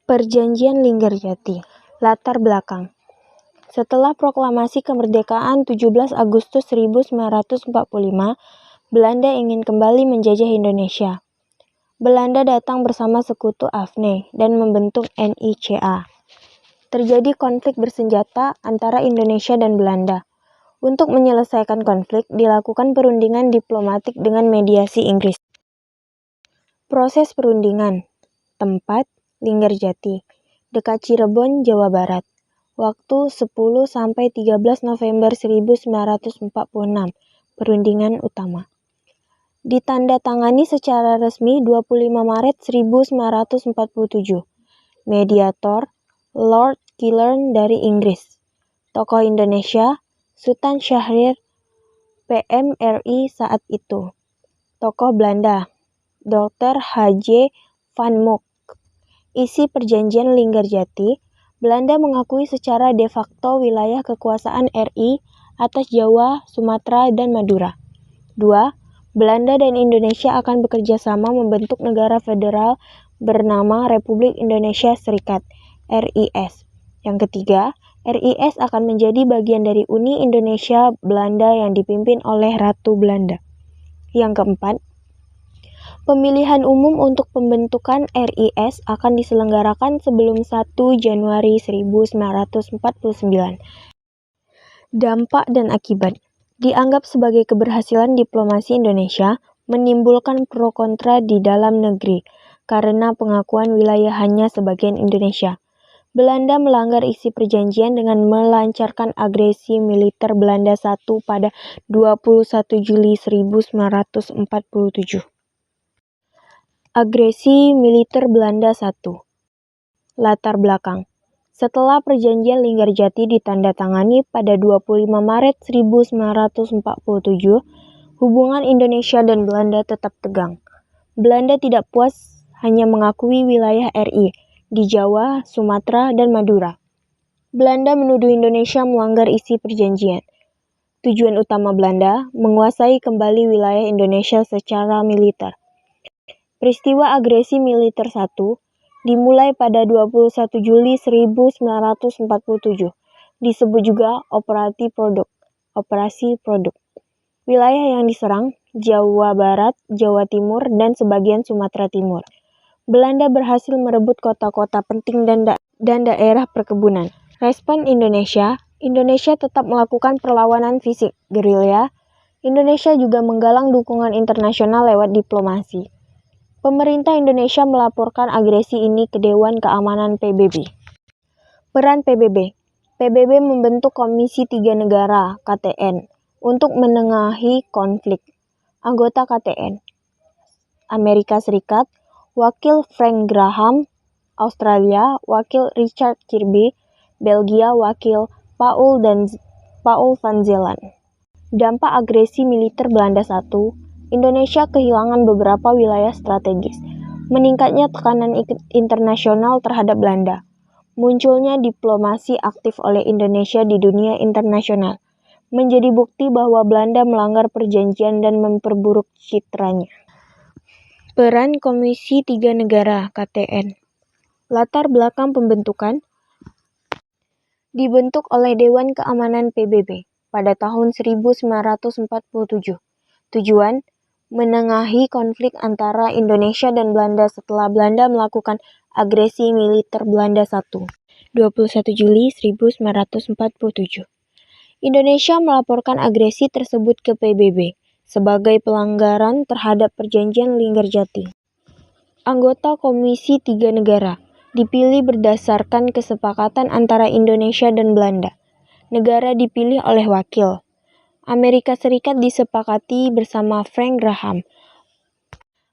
Perjanjian Linggarjati. Latar belakang. Setelah proklamasi kemerdekaan 17 Agustus 1945, Belanda ingin kembali menjajah Indonesia. Belanda datang bersama sekutu AFNE dan membentuk NICA. Terjadi konflik bersenjata antara Indonesia dan Belanda. Untuk menyelesaikan konflik, dilakukan perundingan diplomatik dengan mediasi Inggris. Proses perundingan. Tempat Linggarjati, dekat Cirebon, Jawa Barat. Waktu 10-13 November 1946. Perundingan utama. Ditandatangani secara resmi 25 Maret 1947. Mediator Lord Killern dari Inggris. Tokoh Indonesia Sultan Syahrir PM RI saat itu. Tokoh Belanda Dr. H.J. van Mook. Isi Perjanjian Linggarjati, Belanda mengakui secara de facto wilayah kekuasaan RI atas Jawa, Sumatera, dan Madura. 2. Belanda dan Indonesia akan bekerja sama membentuk negara federal bernama Republik Indonesia Serikat, RIS. Yang ketiga, RIS akan menjadi bagian dari Uni Indonesia Belanda yang dipimpin oleh Ratu Belanda. Yang keempat, pemilihan umum untuk pembentukan RIS akan diselenggarakan sebelum 1 Januari 1949. Dampak dan akibat. Dianggap sebagai keberhasilan diplomasi Indonesia, menimbulkan pro kontra di dalam negeri karena pengakuan wilayah hanya sebagian Indonesia. Belanda melanggar isi perjanjian dengan melancarkan agresi militer Belanda I pada 21 Juli 1947. Agresi militer Belanda I. Latar belakang. Setelah perjanjian Linggarjati ditandatangani pada 25 Maret 1947, hubungan Indonesia dan Belanda tetap tegang. Belanda tidak puas hanya mengakui wilayah RI di Jawa, Sumatera, dan Madura. Belanda menuduh Indonesia melanggar isi perjanjian. Tujuan utama Belanda menguasai kembali wilayah Indonesia secara militer. Peristiwa agresi militer 1 dimulai pada 21 Juli 1947. Disebut juga Operasi Produk. Wilayah yang diserang, Jawa Barat, Jawa Timur, dan sebagian Sumatera Timur. Belanda berhasil merebut kota-kota penting dan daerah perkebunan. Respon Indonesia tetap melakukan perlawanan fisik, gerilya. Indonesia juga menggalang dukungan internasional lewat diplomasi. Pemerintah Indonesia melaporkan agresi ini ke Dewan Keamanan PBB. Peran PBB. PBB membentuk Komisi 3 Negara (KTN) untuk menengahi konflik. Anggota KTN: Amerika Serikat, Wakil Frank Graham, Australia, Wakil Richard Kirby, Belgia, Wakil Paul van Zeeland. Dampak agresi militer Belanda I. Indonesia kehilangan beberapa wilayah strategis. Meningkatnya tekanan internasional terhadap Belanda. Munculnya diplomasi aktif oleh Indonesia di dunia internasional. Menjadi bukti bahwa Belanda melanggar perjanjian dan memperburuk citranya. Peran Komisi 3 Negara (KTN). Latar belakang pembentukan. Dibentuk oleh Dewan Keamanan PBB pada tahun 1947. Tujuan menengahi konflik antara Indonesia dan Belanda setelah Belanda melakukan agresi militer Belanda I. 21 Juli 1947. Indonesia melaporkan agresi tersebut ke PBB sebagai pelanggaran terhadap perjanjian Linggarjati. Anggota Komisi 3 Negara dipilih berdasarkan kesepakatan antara Indonesia dan Belanda. Negara dipilih oleh wakil. Amerika Serikat disepakati bersama Frank Graham.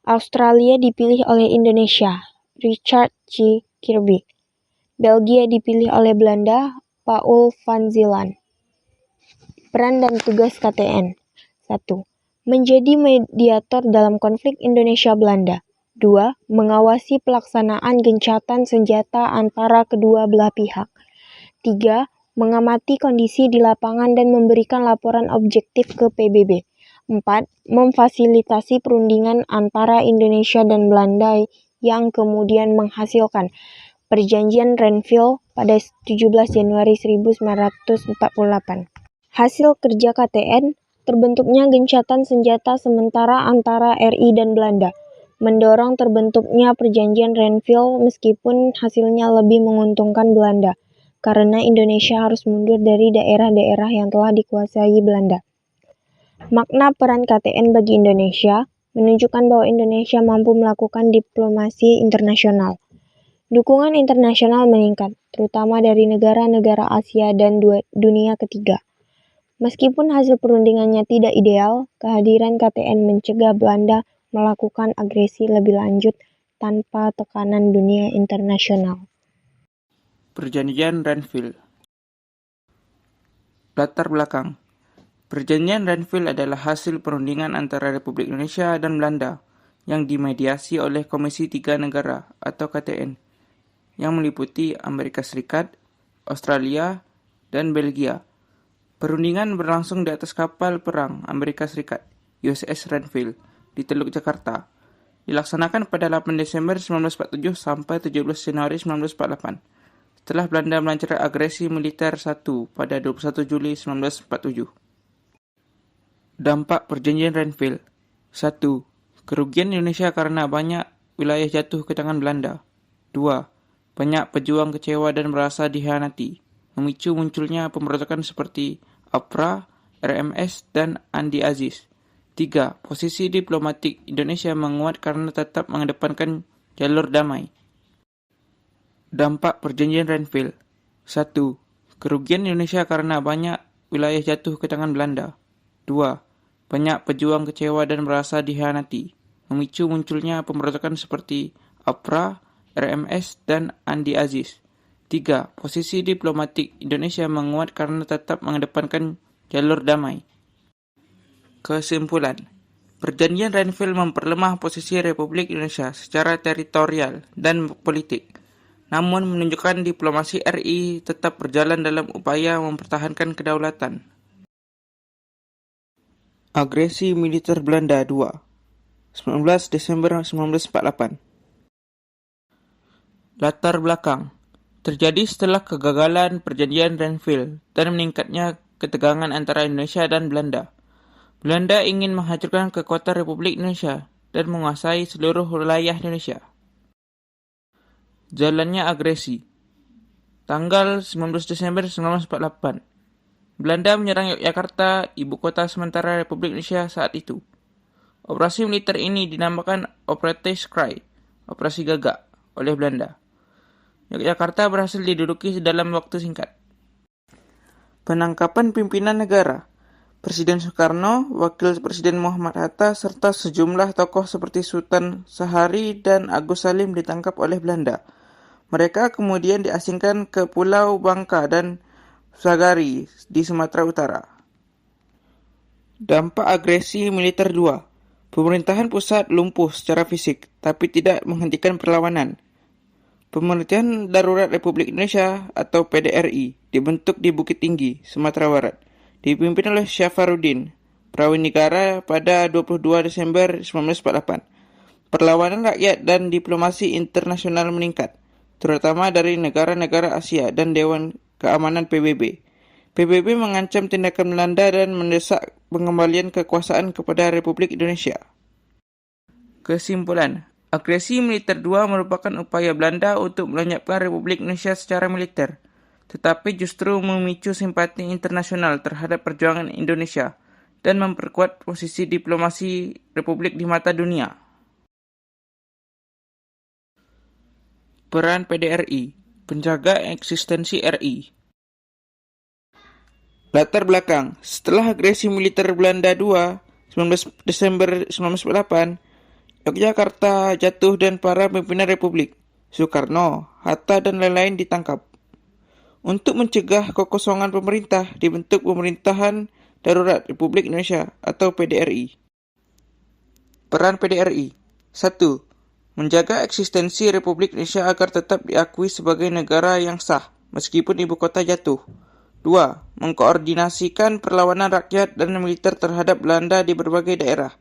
Australia dipilih oleh Indonesia, Richard J. Kirby. Belgia dipilih oleh Belanda, Paul van Zeeland. Peran dan tugas KTN. 1. Menjadi mediator dalam konflik Indonesia-Belanda. 2. Mengawasi pelaksanaan gencatan senjata antara kedua belah pihak. 3. Mengamati kondisi di lapangan dan memberikan laporan objektif ke PBB. 4. Memfasilitasi perundingan antara Indonesia dan Belanda yang kemudian menghasilkan Perjanjian Renville pada 17 Januari 1948. Hasil kerja KTN, terbentuknya gencatan senjata sementara antara RI dan Belanda, mendorong terbentuknya Perjanjian Renville meskipun hasilnya lebih menguntungkan Belanda, karena Indonesia harus mundur dari daerah-daerah yang telah dikuasai Belanda. Makna peran KTN bagi Indonesia menunjukkan bahwa Indonesia mampu melakukan diplomasi internasional. Dukungan internasional meningkat, terutama dari negara-negara Asia dan dunia ketiga. Meskipun hasil perundingannya tidak ideal, kehadiran KTN mencegah Belanda melakukan agresi lebih lanjut tanpa tekanan dunia internasional. Perjanjian Renville. Latar belakang. Perjanjian Renville adalah hasil perundingan antara Republik Indonesia dan Belanda yang dimediasi oleh Komisi Tiga Negara atau KTN yang meliputi Amerika Serikat, Australia, dan Belgia. Perundingan berlangsung di atas kapal perang Amerika Serikat, USS Renville, di Teluk Jakarta. Dilaksanakan pada 8 Desember 1947 sampai 17 Januari 1948. Setelah Belanda melancarkan agresi militer 1 pada 21 Juli 1947. Dampak Perjanjian Renville. 1. Kerugian Indonesia karena banyak wilayah jatuh ke tangan Belanda. 2. Banyak pejuang kecewa dan merasa dikhianati, memicu munculnya pemberontakan seperti APRA, RMS, dan Andi Aziz. 3. Posisi diplomatik Indonesia menguat karena tetap mengedepankan jalur damai. Dampak Perjanjian Renville. 1. Kerugian Indonesia karena banyak wilayah jatuh ke tangan Belanda. 2. Banyak pejuang kecewa dan merasa dikhianati, memicu munculnya pemberontakan seperti APRA, RMS, dan Andi Aziz. 3. Posisi diplomatik Indonesia menguat karena tetap mengedepankan jalur damai. Kesimpulan. Perjanjian Renville memperlemah posisi Republik Indonesia secara teritorial dan politik, namun menunjukkan diplomasi RI tetap berjalan dalam upaya mempertahankan kedaulatan. Agresi militer Belanda 2. 19 Desember 1948. Latar belakang. Terjadi setelah kegagalan Perjanjian Renville dan meningkatnya ketegangan antara Indonesia dan Belanda. Belanda ingin menghancurkan kekuatan Republik Indonesia dan menguasai seluruh wilayah Indonesia. Jalannya agresi. Tanggal 19 Desember 1948. Belanda menyerang Yogyakarta, ibu kota sementara Republik Indonesia saat itu. Operasi militer ini dinamakan Operasi Schrei, Operasi Gagak, oleh Belanda. Yogyakarta berhasil diduduki dalam waktu singkat. Penangkapan pimpinan negara. Presiden Soekarno, Wakil Presiden Muhammad Hatta, serta sejumlah tokoh seperti Sultan Sahari dan Agus Salim ditangkap oleh Belanda. Mereka kemudian diasingkan ke Pulau Bangka dan Sagari di Sumatera Utara. Dampak agresi militer 2. Pemerintahan pusat lumpuh secara fisik, tapi tidak menghentikan perlawanan. Pemerintahan Darurat Republik Indonesia atau PDRI dibentuk di Bukit Tinggi, Sumatera Barat, dipimpin oleh Syafarudin Prawinegara pada 22 Desember 1948. Perlawanan rakyat dan diplomasi internasional meningkat, terutama dari negara-negara Asia dan Dewan Keamanan PBB. PBB mengancam tindakan Belanda dan mendesak pengembalian kekuasaan kepada Republik Indonesia. Kesimpulan, agresi militer 2 merupakan upaya Belanda untuk melenyapkan Republik Indonesia secara militer, tetapi justru memicu simpati internasional terhadap perjuangan Indonesia dan memperkuat posisi diplomasi Republik di mata dunia. Peran PDRI, penjaga eksistensi RI. Latar belakang. Setelah agresi militer Belanda 2, 19 Desember 1948, Yogyakarta jatuh dan para pimpinan Republik, Soekarno, Hatta, dan lain-lain ditangkap. Untuk mencegah kekosongan pemerintah, dibentuk Pemerintahan Darurat Republik Indonesia atau PDRI. Peran PDRI. 1. Menjaga eksistensi Republik Indonesia agar tetap diakui sebagai negara yang sah, meskipun ibu kota jatuh. 2. Mengkoordinasikan perlawanan rakyat dan militer terhadap Belanda di berbagai daerah.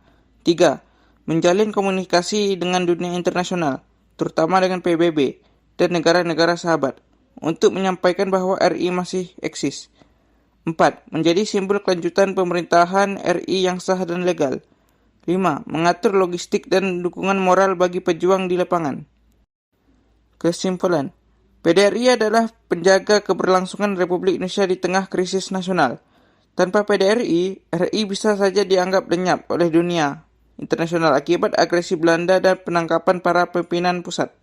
3. Menjalin komunikasi dengan dunia internasional, terutama dengan PBB, dan negara-negara sahabat untuk menyampaikan bahwa RI masih eksis. 4. Menjadi simbol kelanjutan pemerintahan RI yang sah dan legal. 5. Mengatur logistik dan dukungan moral bagi pejuang di lapangan. Kesimpulan, PDRI adalah penjaga keberlangsungan Republik Indonesia di tengah krisis nasional. Tanpa PDRI, RI bisa saja dianggap lenyap oleh dunia internasional akibat agresi Belanda dan penangkapan para pimpinan pusat.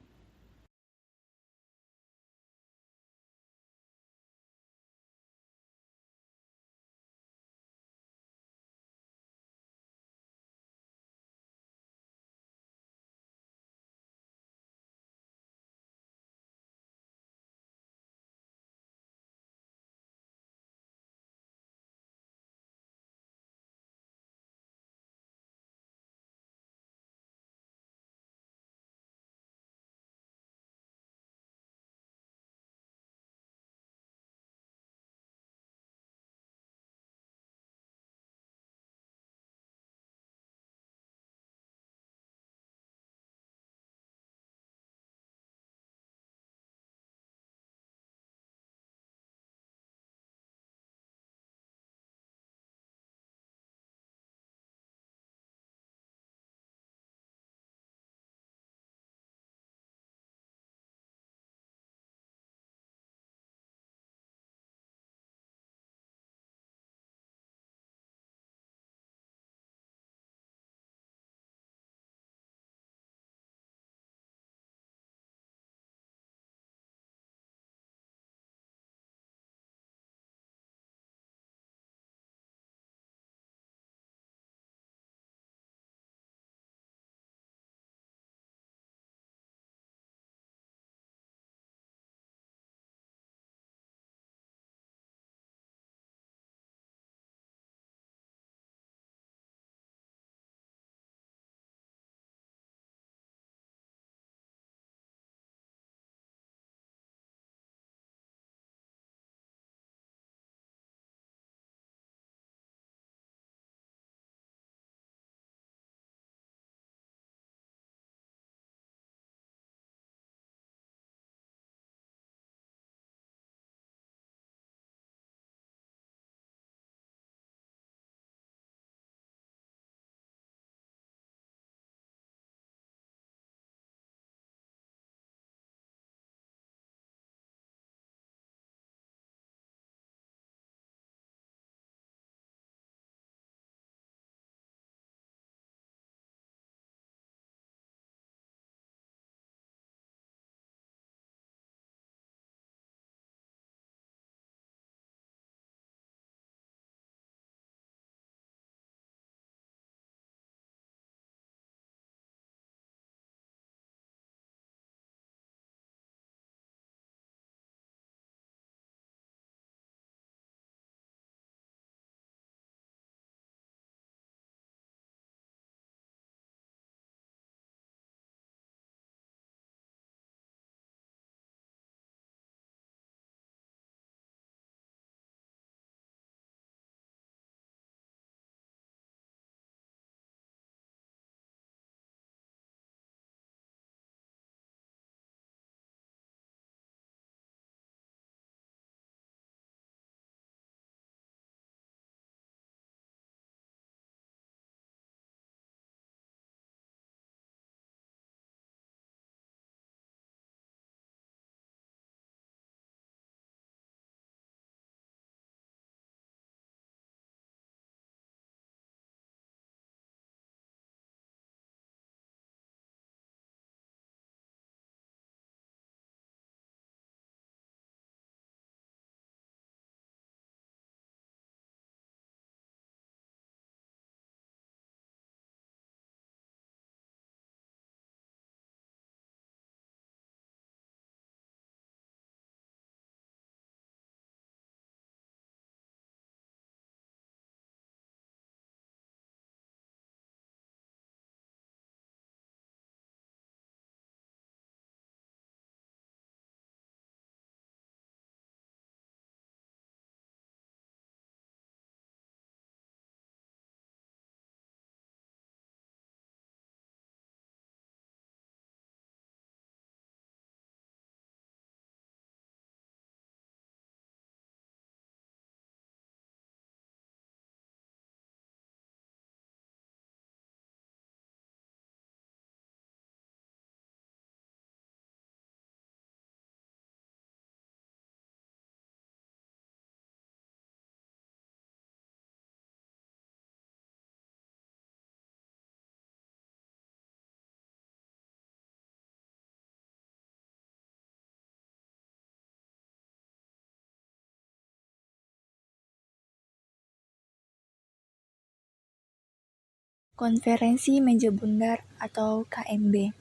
Konferensi Meja Bundar atau KMB.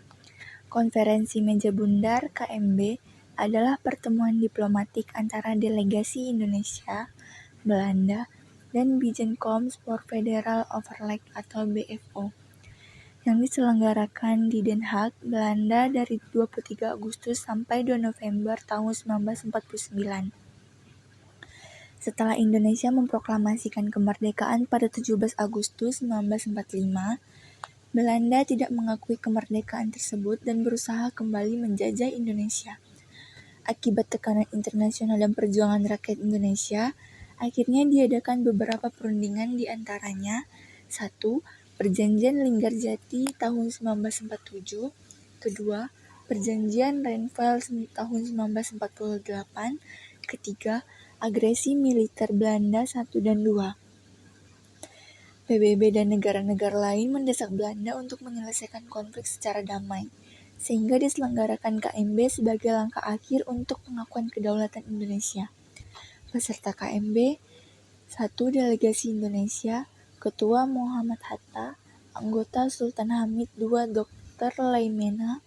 Konferensi Meja Bundar KMB adalah pertemuan diplomatik antara delegasi Indonesia, Belanda, dan Bijenkorps voor Federal Overleg atau BFO yang diselenggarakan di Den Haag, Belanda dari 23 Agustus sampai 2 November tahun 1949. Setelah Indonesia memproklamasikan kemerdekaan pada 17 Agustus 1945, Belanda tidak mengakui kemerdekaan tersebut dan berusaha kembali menjajah Indonesia. Akibat tekanan internasional dan perjuangan rakyat Indonesia, akhirnya diadakan beberapa perundingan, di antaranya 1. Perjanjian Linggarjati tahun 1947, kedua, Perjanjian Reinfeldt tahun 1948, ketiga, agresi militer Belanda 1 dan 2. PBB dan negara-negara lain mendesak Belanda untuk menyelesaikan konflik secara damai, sehingga diselenggarakan KMB sebagai langkah akhir untuk pengakuan kedaulatan Indonesia. Peserta KMB: 1. Delegasi Indonesia, Ketua Muhammad Hatta, anggota Sultan Hamid II, Dr. Laimena,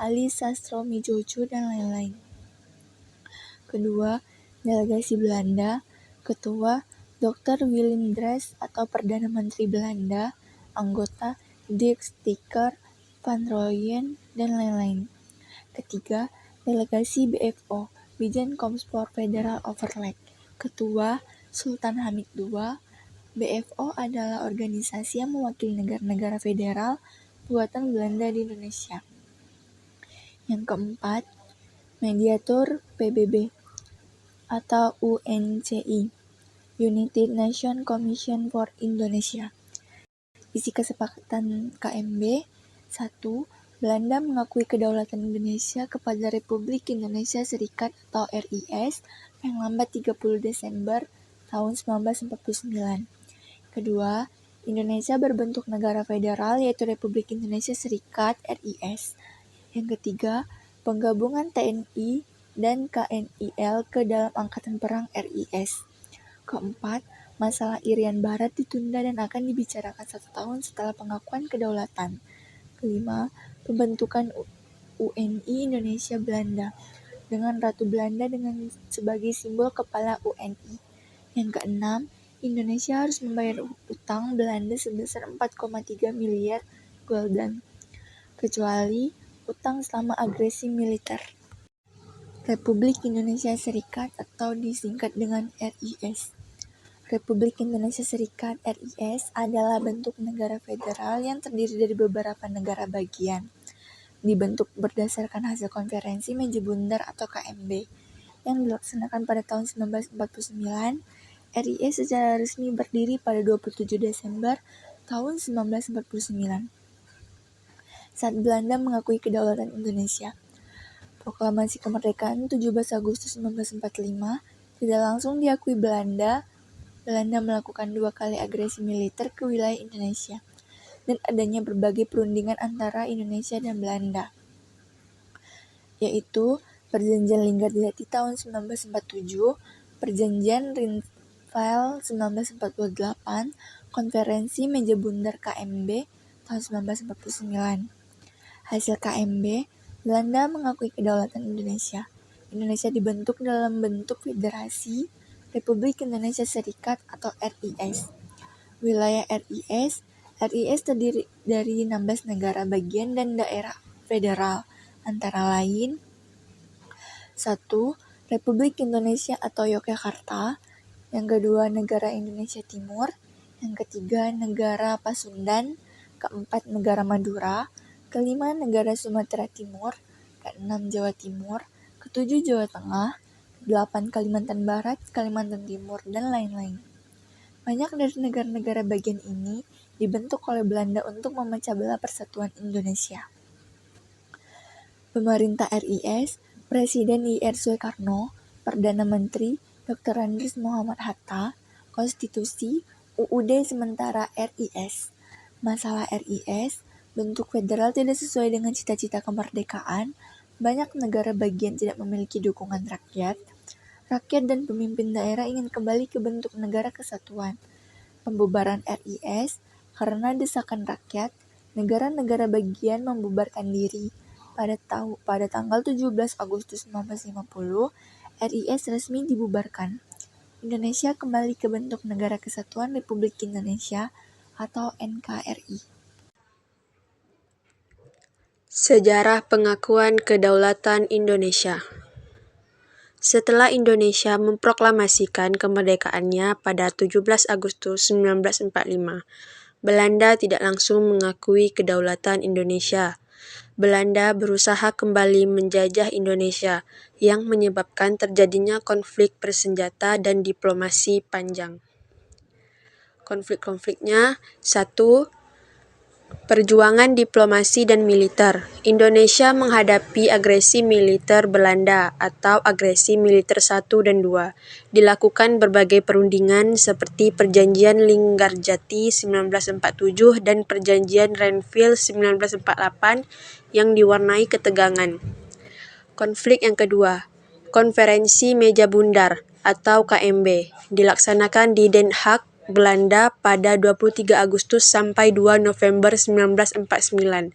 Ali Sastro Mijojo, dan lain-lain. Kedua, delegasi Belanda, Ketua Dr. Willem Drees atau Perdana Menteri Belanda, anggota Dirk Sticker, Van Rooyen, dan lain-lain. Ketiga, delegasi BFO, Bijenkorps voor Federal Overleg, Ketua Sultan Hamid II. BFO adalah organisasi yang mewakili negara-negara federal buatan Belanda di Indonesia. Yang keempat, mediator PBB atau UNCI, United Nations Commission for Indonesia. Isi kesepakatan KMB: 1. Belanda mengakui kedaulatan Indonesia kepada Republik Indonesia Serikat atau RIS paling lambat 30 Desember tahun 1949. Kedua, Indonesia berbentuk negara federal yaitu Republik Indonesia Serikat RIS. Yang ketiga, penggabungan TNI dan KNIL ke dalam Angkatan Perang RIS. Keempat, masalah Irian Barat ditunda dan akan dibicarakan 1 tahun setelah pengakuan kedaulatan. Kelima, pembentukan UNI Indonesia Belanda dengan Ratu Belanda sebagai simbol kepala UNI. Yang keenam, Indonesia harus membayar utang Belanda sebesar 4,3 miliar gulden, kecuali utang selama agresi militer. Republik Indonesia Serikat atau disingkat dengan RIS. Republik Indonesia Serikat RIS adalah bentuk negara federal yang terdiri dari beberapa negara bagian. Dibentuk berdasarkan hasil konferensi Meja Bundar atau KMB yang dilaksanakan pada tahun 1949. RIS secara resmi berdiri pada 27 Desember tahun 1949 saat Belanda mengakui kedaulatan Indonesia. Proklamasi kemerdekaan 17 Agustus 1945 tidak langsung diakui Belanda. Belanda melakukan 2 kali agresi militer ke wilayah Indonesia, dan adanya berbagai perundingan antara Indonesia dan Belanda, yaitu Perjanjian Linggarjati tahun 1947, Perjanjian Reinfeldt 1948, Konferensi Meja Bundar KMB tahun 1949. Hasil KMB, Belanda mengakui kedaulatan Indonesia. Indonesia dibentuk dalam bentuk federasi Republik Indonesia Serikat atau RIS. Wilayah RIS terdiri dari 16 negara bagian dan daerah federal, antara lain 1. Republik Indonesia atau Yogyakarta, yang kedua negara Indonesia Timur, yang ketiga negara Pasundan, keempat negara Madura, kelima negara Sumatera Timur, keenam Jawa Timur, ketujuh Jawa Tengah, ke-8 Kalimantan Barat, Kalimantan Timur, dan lain-lain. Banyak dari negara-negara bagian ini dibentuk oleh Belanda untuk memecah belah persatuan Indonesia. Pemerintah RIS, Presiden I.R. Soekarno, Perdana Menteri Dr. Andries Muhammad Hatta, Konstitusi UUD sementara RIS. Masalah RIS, bentuk federal tidak sesuai dengan cita-cita kemerdekaan, banyak negara bagian tidak memiliki dukungan rakyat dan pemimpin daerah ingin kembali ke bentuk negara kesatuan. Pembubaran RIS, Karena desakan rakyat, negara-negara bagian membubarkan diri. Pada tanggal 17 Agustus 1950, RIS resmi dibubarkan. Indonesia kembali ke bentuk Negara Kesatuan Republik Indonesia atau NKRI. Sejarah pengakuan kedaulatan Indonesia. Setelah Indonesia memproklamasikan kemerdekaannya pada 17 Agustus 1945, Belanda tidak langsung mengakui kedaulatan Indonesia. Belanda berusaha kembali menjajah Indonesia, yang menyebabkan terjadinya konflik bersenjata dan diplomasi panjang. Konflik-konfliknya: 1. Perjuangan diplomasi dan militer. Indonesia menghadapi agresi militer Belanda atau agresi militer 1 dan 2. Dilakukan berbagai perundingan seperti Perjanjian Linggarjati 1947 dan Perjanjian Renville 1948 yang diwarnai ketegangan. Konflik yang kedua, Konferensi Meja Bundar atau KMB, dilaksanakan di Den Haag, Belanda pada 23 Agustus sampai 2 November 1949.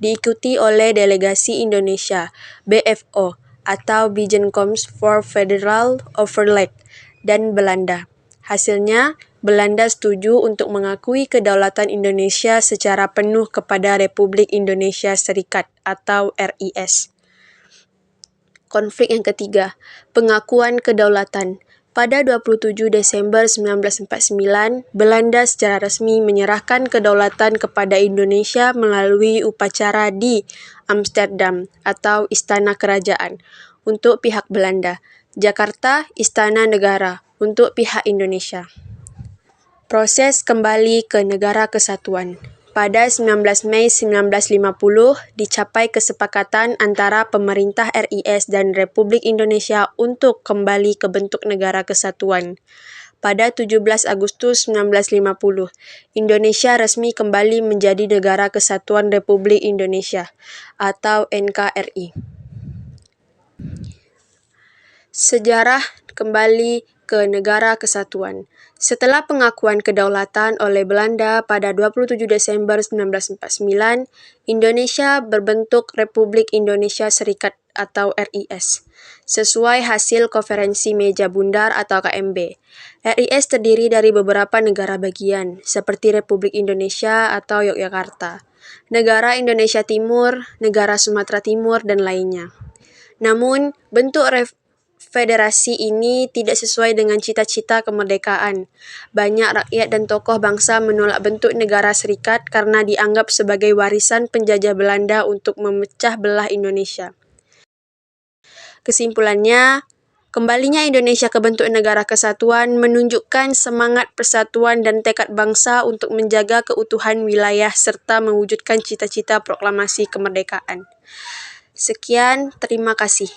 Diikuti oleh delegasi Indonesia, BFO atau Bijeenkomst voor Federal Overleg, dan Belanda. Hasilnya, Belanda setuju untuk mengakui kedaulatan Indonesia secara penuh kepada Republik Indonesia Serikat atau RIS. Konflik yang ketiga, pengakuan kedaulatan. Pada 27 Desember 1949, Belanda secara resmi menyerahkan kedaulatan kepada Indonesia melalui upacara di Amsterdam atau Istana Kerajaan untuk pihak Belanda, Jakarta Istana Negara untuk pihak Indonesia. Proses kembali ke Negara Kesatuan. Pada 19 Mei 1950, dicapai kesepakatan antara pemerintah RIS dan Republik Indonesia untuk kembali ke bentuk Negara Kesatuan. Pada 17 Agustus 1950, Indonesia resmi kembali menjadi Negara Kesatuan Republik Indonesia atau NKRI. Sejarah kembali ke Negara Kesatuan. Setelah pengakuan kedaulatan oleh Belanda pada 27 Desember 1949, Indonesia berbentuk Republik Indonesia Serikat atau RIS, sesuai hasil Konferensi Meja Bundar atau KMB. RIS terdiri dari beberapa negara bagian, seperti Republik Indonesia atau Yogyakarta, Negara Indonesia Timur, Negara Sumatera Timur, dan lainnya. Namun, bentuk federasi ini tidak sesuai dengan cita-cita kemerdekaan. Banyak rakyat dan tokoh bangsa menolak bentuk negara serikat karena dianggap sebagai warisan penjajah Belanda untuk memecah belah Indonesia. Kesimpulannya, kembalinya Indonesia ke bentuk negara kesatuan menunjukkan semangat persatuan dan tekad bangsa untuk menjaga keutuhan wilayah serta mewujudkan cita-cita proklamasi kemerdekaan. Sekian, terima kasih.